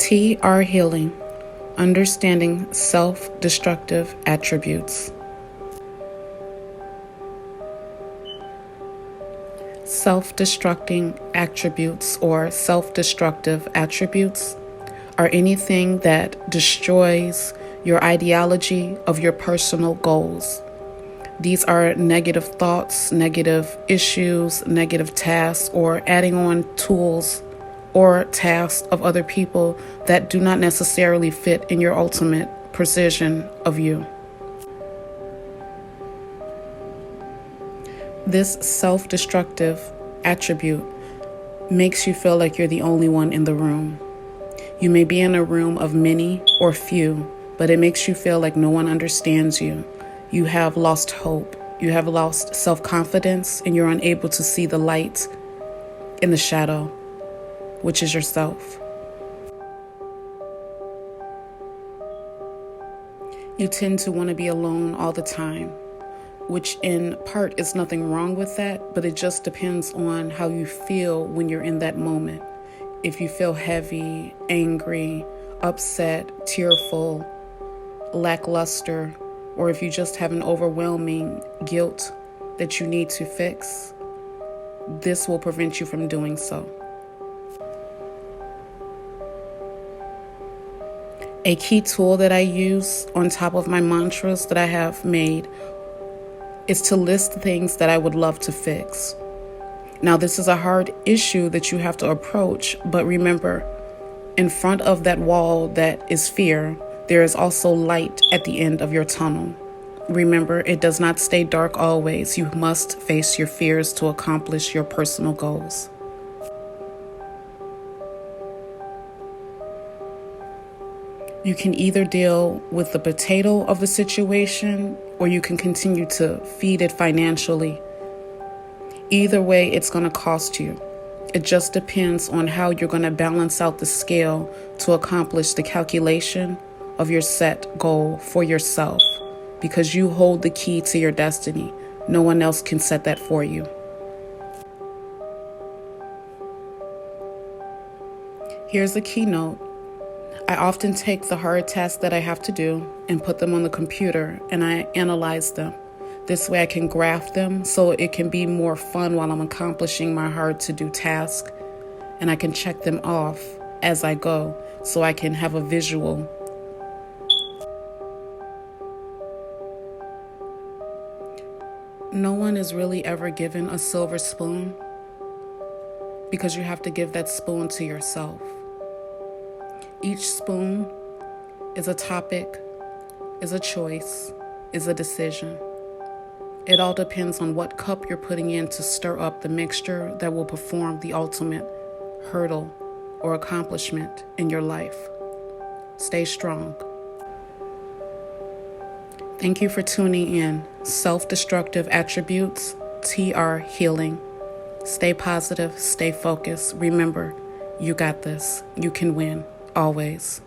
TR Healing, Understanding Self-Destructive Attributes. Self-destructing attributes or self-destructive attributes are anything that destroys your ideology of your personal goals. These are negative thoughts, negative issues, negative tasks, or adding on tools or tasks of other people that do not necessarily fit in your ultimate precision of you. This self-destructive attribute makes you feel like you're the only one in the room. You may be in a room of many or few, but it makes you feel like no one understands you. You have lost hope. You have lost self-confidence, and you're unable to see the light in the shadow, which is yourself. You tend to want to be alone all the time, which in part is nothing wrong with that, but it just depends on how you feel when you're in that moment. If you feel heavy, angry, upset, tearful, lackluster, or if you just have an overwhelming guilt that you need to fix, this will prevent you from doing so. A key tool that I use on top of my mantras that I have made is to list things that I would love to fix. Now, this is a hard issue that you have to approach, but remember, in front of that wall that is fear, there is also light at the end of your tunnel. Remember, it does not stay dark always. You must face your fears to accomplish your personal goals. You can either deal with the potato of the situation, or you can continue to feed it financially. Either way, it's going to cost you. It just depends on how you're going to balance out the scale to accomplish the calculation of your set goal for yourself, because you hold the key to your destiny. No one else can set that for you. Here's a keynote. I often take the hard tasks that I have to do and put them on the computer, and I analyze them. This way I can graph them so it can be more fun while I'm accomplishing my hard-to-do task, and I can check them off as I go so I can have a visual. No one is really ever given a silver spoon, because you have to give that spoon to yourself. Each spoon is a topic, is a choice, is a decision. It all depends on what cup you're putting in to stir up the mixture that will perform the ultimate hurdle or accomplishment in your life. Stay strong. Thank you for tuning in. Self-destructive attributes, TR Healing. Stay positive, stay focused. Remember, you got this. You can win. Always.